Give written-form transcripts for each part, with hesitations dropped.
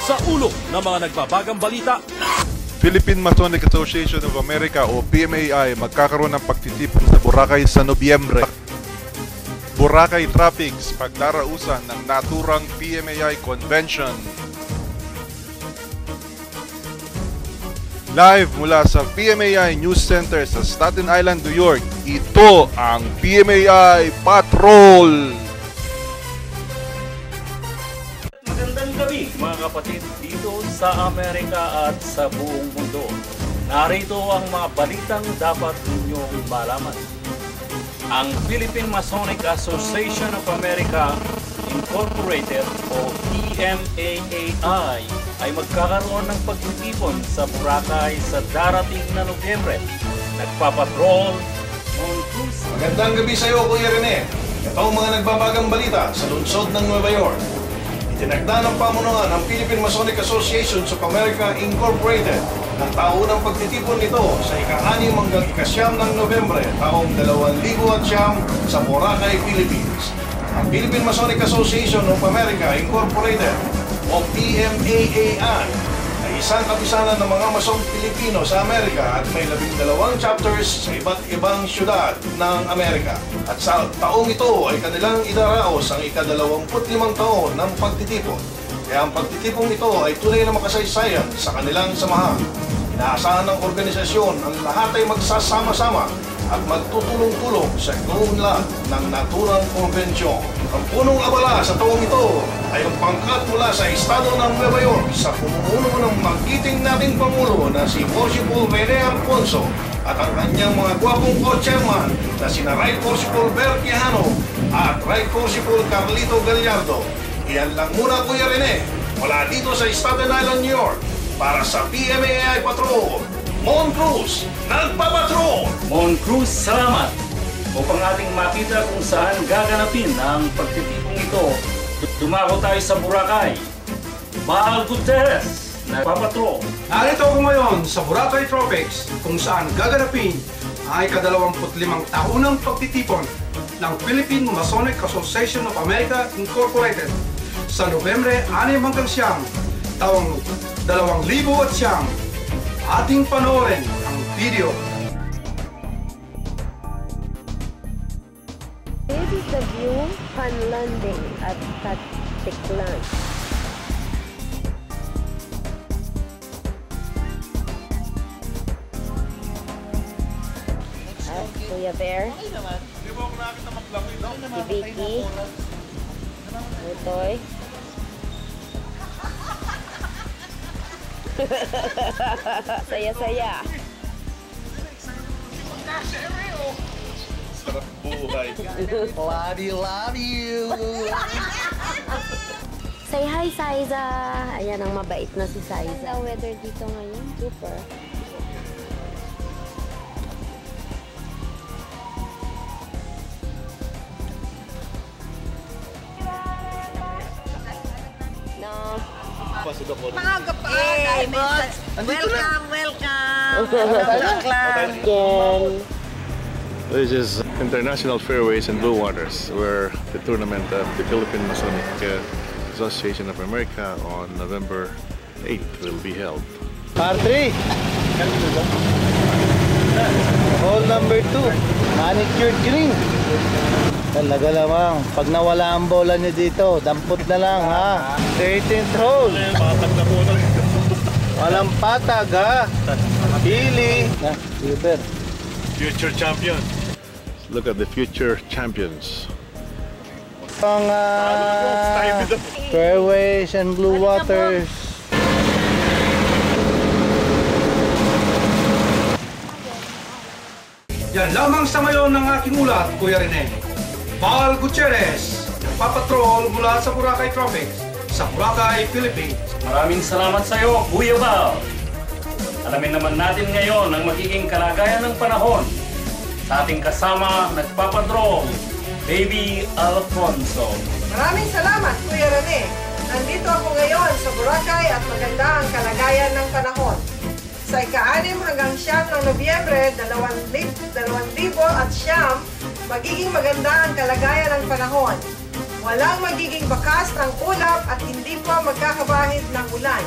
sa ulo ng mga nagbabagang balita. Philippine Masonic Association of America o PMAI magkakaroon ng pagtitipon sa Boracay sa Nobyembre. Boracay Tropics pagdarausan ng naturang PMAI Convention. Live mula sa PMAI News Center sa Staten Island, New York, ito ang PMAI Patrol! Magandang gabi mga kapatid dito sa Amerika at sa buong mundo. Narito ang mga balitang dapat ninyong malaman. Ang Philippine Masonic Association of America Incorporated o PMAAI ay magkakaroon ng pagtitipon sa Boracay sa darating na Nobyembre. Nagpapatrol Mon Cruz. Magandang gabi sa iyo, Kuya Rene. Ito ang mga nagbabagang balita sa lungsod ng Nueva York. Itinagda ng pamunuan ng Philippine Masonic Association of America Incorporated ng taunang pagtitipon nito sa ika-6 hanggang ika-9 ng Nobyembre taong 2009 sa Boracay, Philippines. Ang Philippine Masonic Association of America Incorporated o PMAAI ay isang kapisanan ng mga Masong Pilipino sa Amerika at may 12 chapters sa iba't ibang syudad ng Amerika. At sa taong ito ay kanilang idaraos ang ika-25 taon ng pagtitipon. Kaya ang pagtitipong ito ay tunay na makasaysayan sa kanilang samahan. Inaasahan ng organisasyon ang lahat ay magsasama-sama at magtutulong-tulong sa kaunlad ng naturang konbensyon. Ang punong abala sa taong ito ay ang pangkat mula sa estado ng Nueva York sa pumumuno ng magiting nating Pangulo na si Possible Rene Alfonso at ang kanyang mga gwapong co-chairman na sina Right Possible Bert Quijano at Right Possible Carlito Gallardo. Iyan lang muna, Kuya Rene, mula dito sa Staten Island, New York, para sa PMAI Patrol. Mon Cruz, nagpapatrol! Mon Cruz, salamat! Upang ating makita kung saan gaganapin ang pagtitipong ito, dumako tayo sa Boracay. Mahal Gutierrez, nagpapatrol. Narito ako ngayon sa Boracay Tropics kung saan gaganapin ay ika-25 taunang pagtitipon ng Philippine Masonic Association of America Incorporated sa Nobyembre 6 hanggang 9 taong 2009. Ating panoorin ang video. This is the view on landing at Katiklan. Kuya Bear, si Vicky, Utoy. Saya-saya. Sarap buhay. Love you. Say hi, Saiza. Ayan ang mabait na si Saiza. Ang weather dito ngayon, super. No. Maaga pa. Hey, welcome. Again. This is International Fairways and Blue Waters, where the tournament of the Philippine Masonic Association of America on November 8th will be held. Par 3. Hole number 2. Manicured green. Talaga lamang. Pag nawala ang bola nyo dito, dampot na lang ha. 13th hole. Walang patag ha. Pili. Silver. Future champion. Look at the future champions. Mga fairways and blue waters. Yan lamang sa ngayon ng aking ulat, Kuya Rene. Mahal Gutierrez, nagpapatrol mula sa Boracay Tropics sa Boracay, Philippines. Maraming salamat sa iyo, Kuya Val. Alamin naman natin ngayon ang magiging kalagayan ng panahon. Sa ating kasama, nagpapatrol, Baby Alfonso. Maraming salamat, Kuya Rene. Nandito ako ngayon sa Boracay at maganda ang kalagayan ng panahon. Sa ika-6 hanggang 9 ng Nobyembre 2009, magiging maganda ang kalagayan ng panahon. Walang magiging bakas ng ulap at hindi po magkakabahid ng ulan.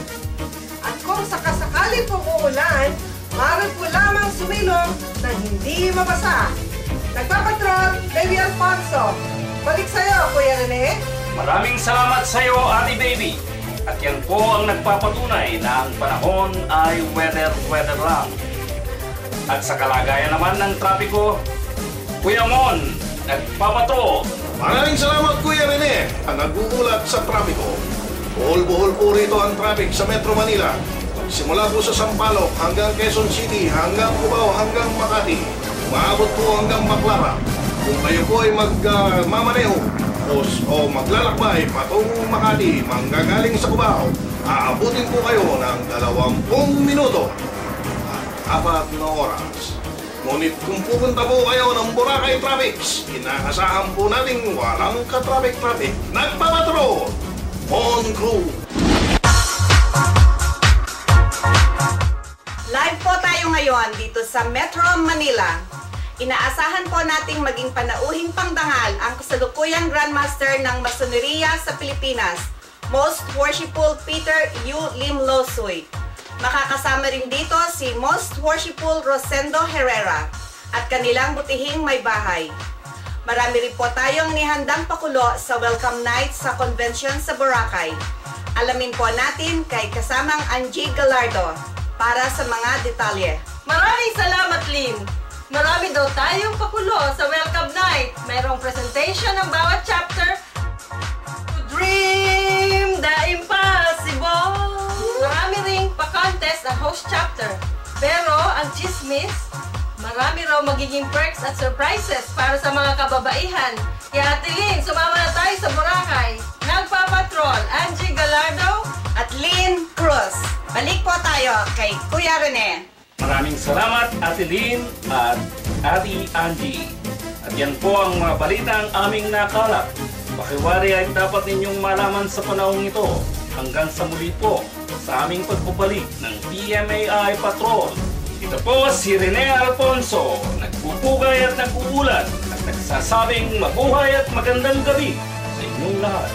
At kung sakasakali pong uulan, maaari po lamang sumilong na hindi mabasa. Nagpapatrol, Baby Alfonso. Balik sa'yo, Kuya Rene. Maraming salamat sa iyo, Ate Baby. At yan po ang nagpapatunay na ang panahon ay weather lang. At sa kalagayan naman ng trapiko, Kuya Mon, nagpapatrol. Maraming salamat, Kuya Rene. Ang nag-uulat sa trapiko. Buhol-buhol po rito ang traffic sa Metro Manila. Simula po sa Sampaloc hanggang Quezon City, hanggang Cubao, hanggang Makati. Maabot po hanggang Baclaran. Kung kayo po ay magmamaneho o maglalakbay patungong Makati, manggagaling sa Cubao, aabutin po kayo ng 20 minuto at 4 na oras. Ngunit kung pupunta po kayo ng Boracay Traffics, inaasahan po natin walang ka-traffic. Nagpapatrol! On crew! Live po tayo ngayon dito sa Metro Manila. Inaasahan po nating maging panauhing pangdangal ang kasalukuyang Grandmaster ng Masoneria sa Pilipinas, Most Worshipful Peter U. Lim Losoy. Makakasama rin dito si Most Worshipful Rosendo Herrera at kanilang butihing may bahay. Marami rin po tayong nihandang pakulo sa Welcome Night sa Convention sa Boracay. Alamin po natin kay kasamang Angie Gallardo para sa mga detalye. Maraming salamat, Lynn! Marami daw tayong pakulo sa Welcome Night. Mayroong presentation ng bawat chapter. To dream the impossible! Marami ring pa-contest ang host chapter. Pero ang chismis, marami raw magiging perks at surprises para sa mga kababaihan. Kaya Ate Lynn, sumama na tayo sa Boracay. Nagpapatrol, Angie Gallardo at Lynn Cruz. Balik po tayo kay Kuya Rene. Maraming salamat, Ate Lynn at Ate Angie. At yan po ang mga balitang aming nakalap. Pakiwari ay dapat ninyong malaman sa panahong ito. Hanggang sa muli po sa aming pagbabalik ng PMAI Patrol. Ito po si Rene Alfonso, nagpupugay at nag-uulat at nagsasabing mabuhay at magandang gabi sa inyong lahat.